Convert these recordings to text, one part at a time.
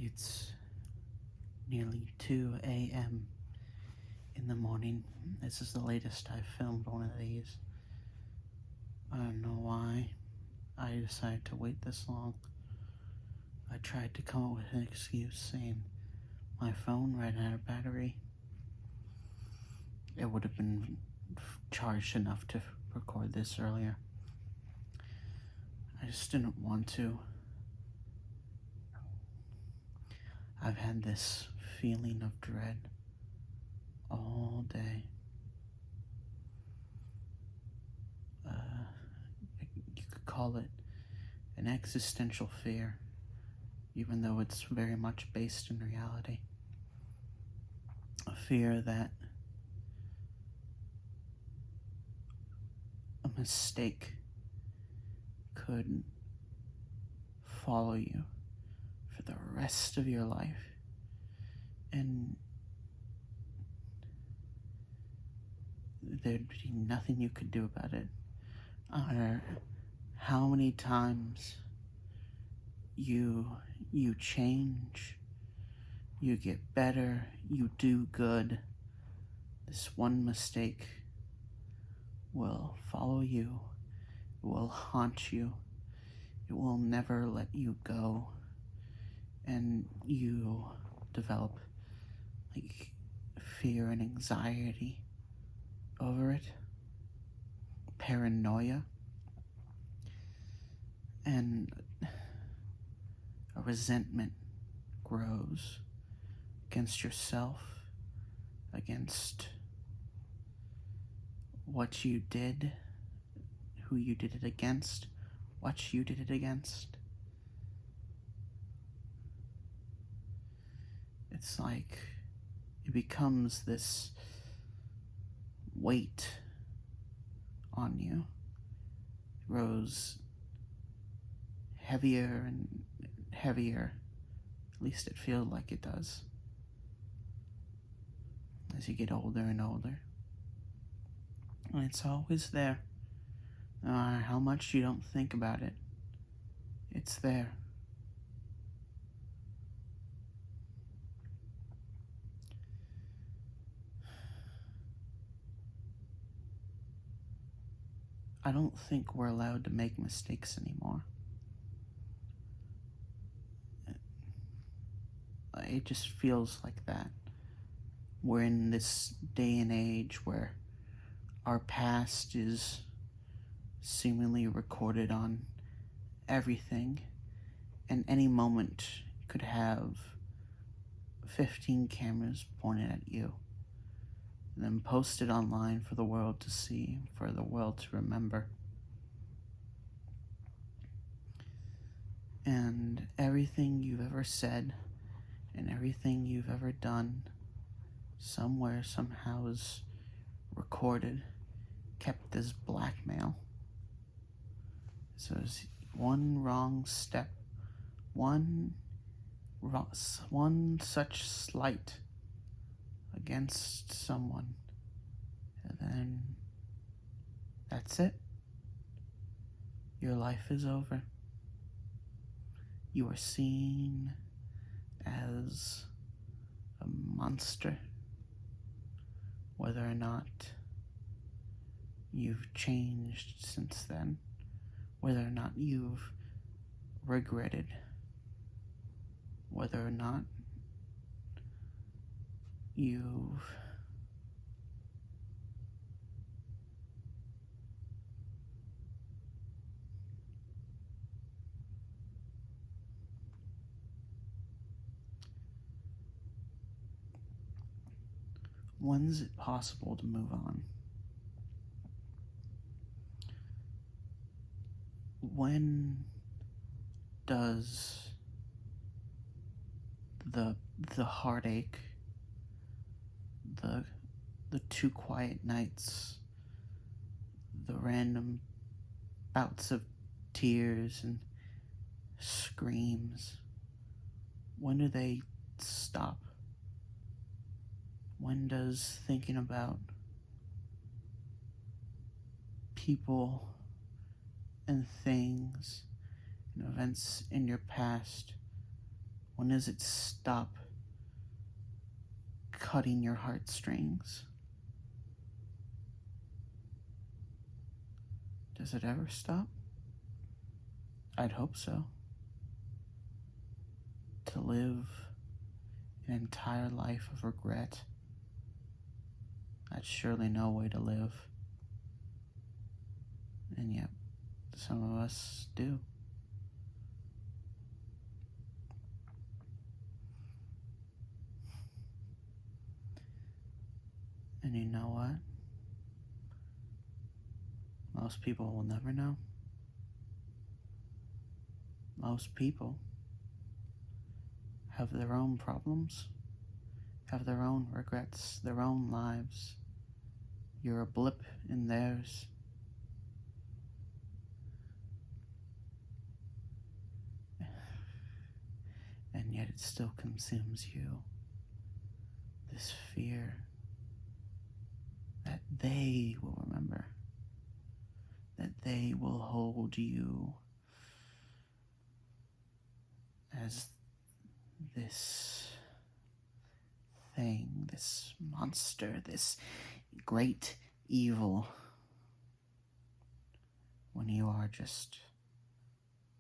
It's nearly 2 a.m. in the morning. This is the latest I've filmed one of these. I don't know why I decided to wait this long. I tried to come up with an excuse saying my phone ran out of battery. It would have been charged enough to record this earlier. I just didn't want to. I've had this feeling of dread all day. You could call it an existential fear, even though it's very much based in reality. A fear that a mistake could follow you for the rest of your life, and there'd be nothing you could do about it. No matter how many times you change, you get better, you do good, this one mistake will follow you, it will haunt you, it will never let you go, and you develop fear and anxiety over it, paranoia, and a resentment grows against yourself, against what you did, who you did it against, what you did it against. It's like it becomes this weight on you. It grows heavier and heavier, at least it feels like it does, as you get older and older. And it's always there. No matter how much you don't think about it, it's there. I don't think we're allowed to make mistakes anymore. It just feels like that. We're in this day and age where our past is seemingly recorded on everything, and any moment you could have 15 cameras pointed at you, and then posted online for the world to see, for the world to remember. And everything you've ever said and everything you've ever done somewhere, somehow is recorded, kept as blackmail. So it's one wrong step, one such slight against someone, and then that's it. Your life is over. You are seen as a monster, whether or not you've changed since then, whether or not you've regretted, whether or not you've when is it possible to move on? When does the heartache, the too quiet nights, the random bouts of tears and screams, when do they stop? When does thinking about people and things and events in your past, When does it stop cutting your heartstrings? Does it ever stop? I'd hope so. To live an entire life of regret, that's surely no way to live. And yet, some of us do. And you know what? Most people will never know. Most people have their own problems, have their own regrets, their own lives. You're a blip in theirs. And yet it still consumes you. This fear that they will remember, that they will hold you as this thing, this monster, this great evil, when you are just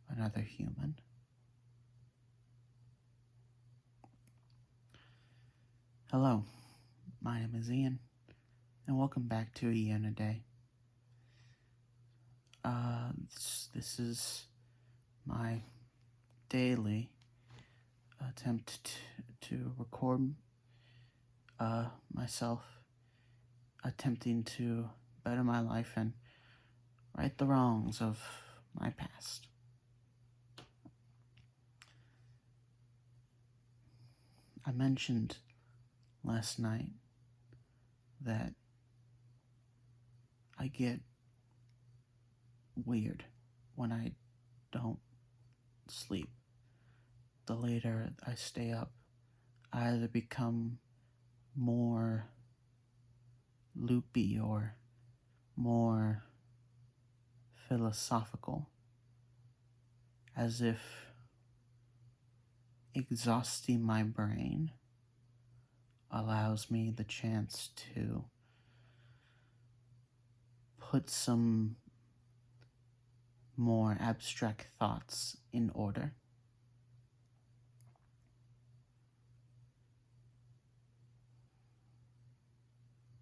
another human. Hello, my name is Ian, and welcome back to Ian a Day. This is my daily attempt to record myself attempting to better my life and right the wrongs of my past. I mentioned last night that I get weird when I don't sleep. The later I stay up, I either become more loopy or more philosophical, as if exhausting my brain allows me the chance to put some more abstract thoughts in order.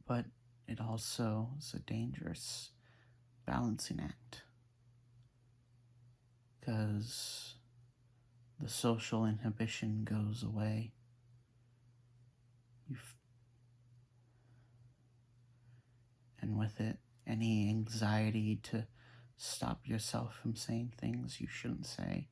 But it also is a dangerous balancing act, because the social inhibition goes away. And with it, any anxiety to stop yourself from saying things you shouldn't say.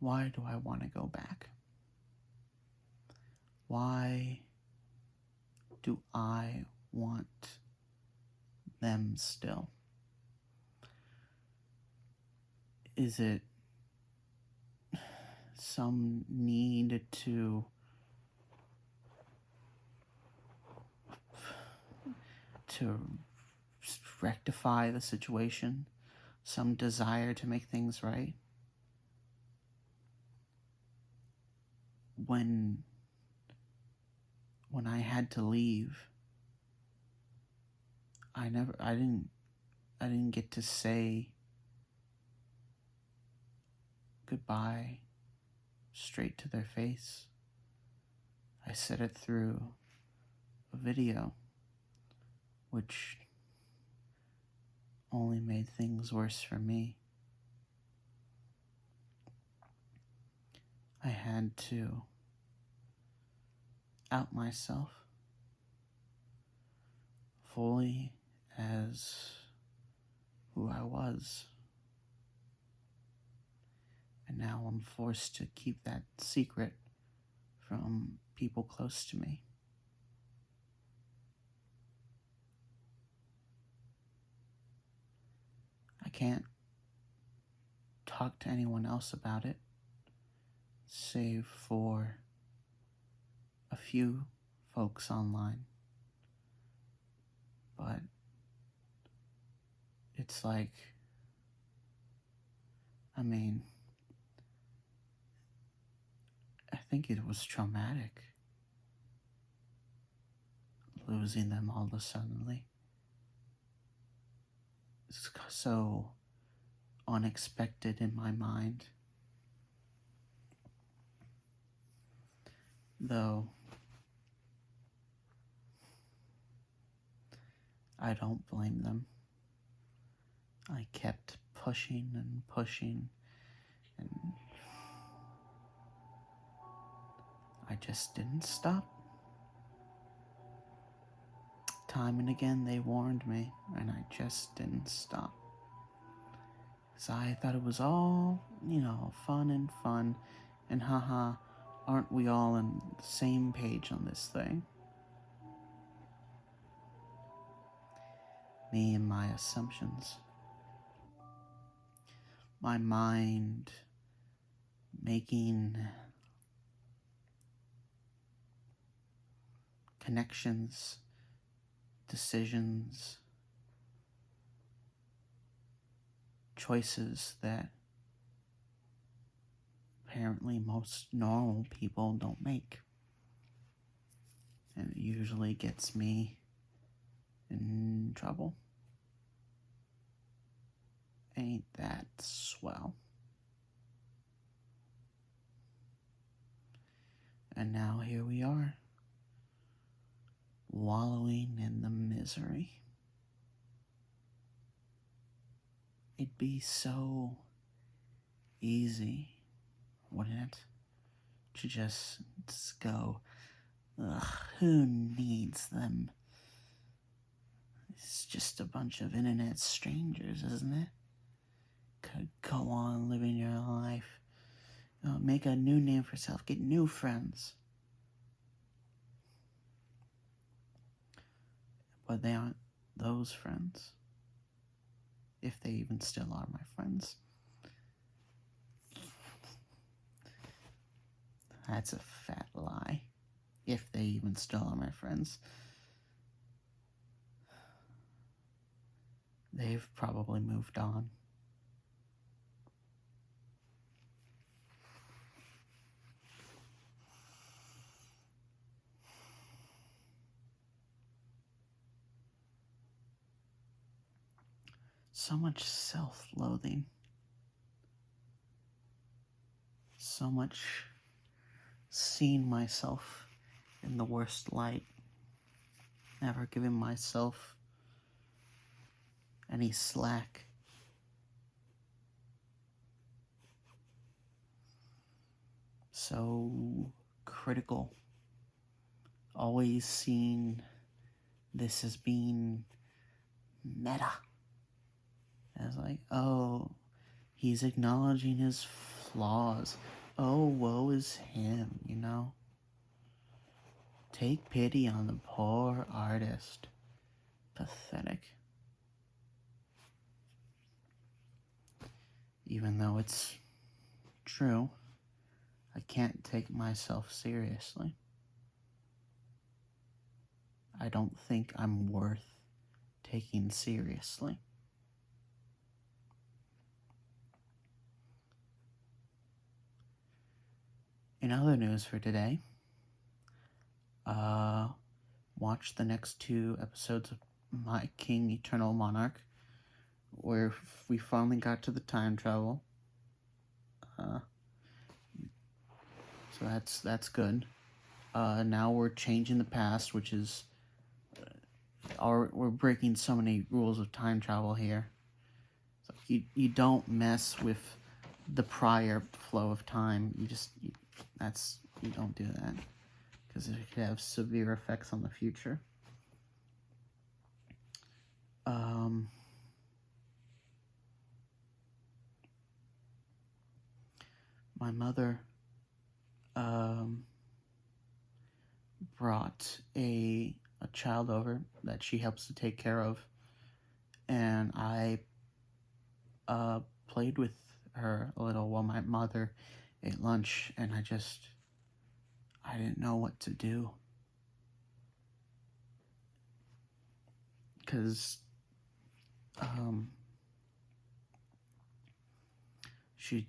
Why do I want to go back? Why do I want them still? Is it some need to rectify the situation? Some desire to make things right? When I had to leave, I didn't get to say goodbye straight to their face. I said it through a video, which only made things worse for me. I had to out myself fully as who I was. And now I'm forced to keep that secret from people close to me. I can't talk to anyone else about it, save for a few folks online. But it's like, I mean, I think it was traumatic losing them all of a suddenly. It's so unexpected in my mind. Though I don't blame them. I kept pushing and pushing, and I just didn't stop. Time and again they warned me, and I just didn't stop. Because I thought it was all, fun, and haha, aren't we all on the same page on this thing? Me and my assumptions. My mind making connections, decisions, choices that apparently most normal people don't make. And it usually gets me in trouble. Ain't that swell? And now here we are, wallowing in the misery. It'd be so easy, wouldn't it, to just go, ugh, who needs them? It's just a bunch of internet strangers, isn't it? Could go on living your life, make a new name for yourself, get new friends. But they aren't those friends, if they even still are my friends. That's a fat lie. If they even still are my friends. They've probably moved on. So much self-loathing. So much seeing myself in the worst light. Never giving myself any slack. So critical. Always seeing this as being meta. As like, oh, he's acknowledging his flaws. Oh, woe is him, Take pity on the poor artist. Pathetic. Even though it's true, I can't take myself seriously. I don't think I'm worth taking seriously. In other news for today, watch the next 2 episodes of My King Eternal Monarch, where we finally got to the time travel. So that's good. Now we're changing the past, which is we're breaking so many rules of time travel here. So you don't mess with the prior flow of time. You don't do that, because it could have severe effects on the future. My mother brought a child over that she helps to take care of, and I played with her a little while my mother ate lunch, and I didn't know what to do. Because she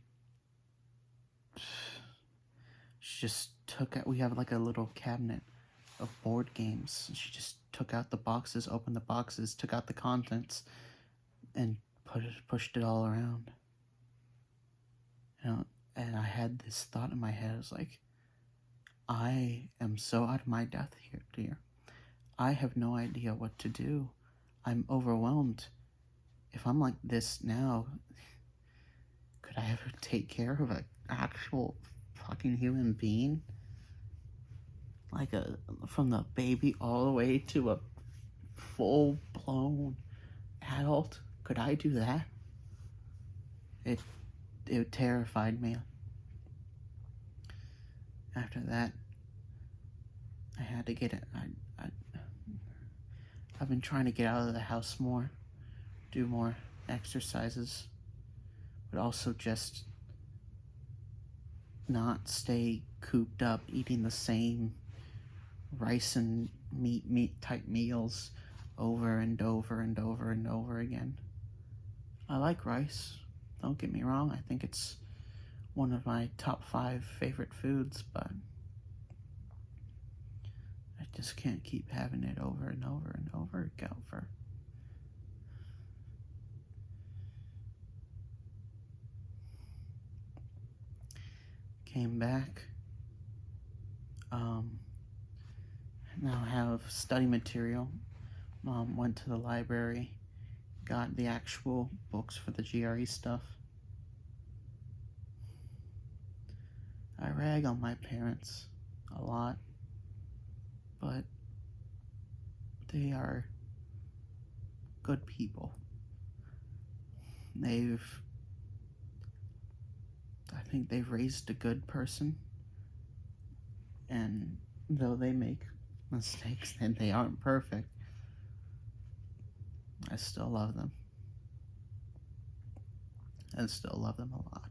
just took out, we have like a little cabinet of board games. She just took out the boxes, opened the boxes, took out the contents, and pushed it all around. You know, and I had this thought in my head. I was like, I am so out of my depth here, dear. I have no idea what to do. I'm overwhelmed. If I'm like this now, could I ever take care of an actual fucking human being? Like from the baby all the way to a full-blown adult? Could I do that? It terrified me. After that, I had to get it. I've been trying to get out of the house more, do more exercises, but also just not stay cooped up eating the same rice and meat type meals over and over and over and over again. I like rice, don't get me wrong. I think it's one of my top 5 favorite foods, but I just can't keep having it over and over and over again. Came back. Now have study material. Mom went to the library, got the actual books for the GRE stuff. I rag on my parents a lot, but they are good people. I think they've raised a good person, and though they make mistakes and they aren't perfect, I still love them. I still love them a lot.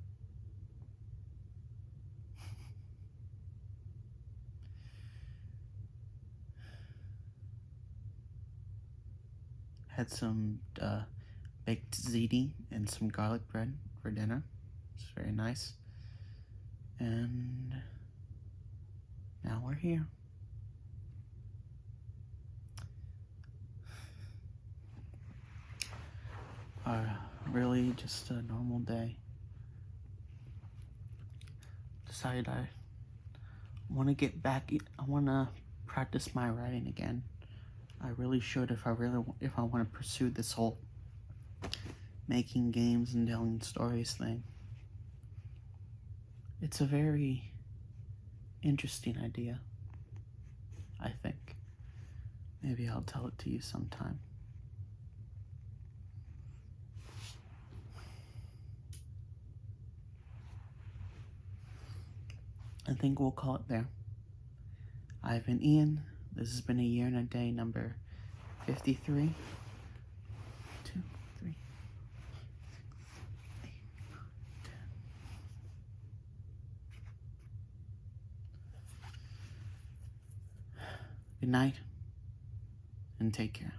Had some baked ziti and some garlic bread for dinner. It's very nice. And now we're here. Really just a normal day. Decided I want to get back. I want to practice my writing again. I really should if I want to pursue this whole making games and telling stories thing. It's a very interesting idea, I think. Maybe I'll tell it to you sometime. I think we'll call it there. I've been Ian. This has been A Year and a Day number 53. 2, 3. Good night, and take care.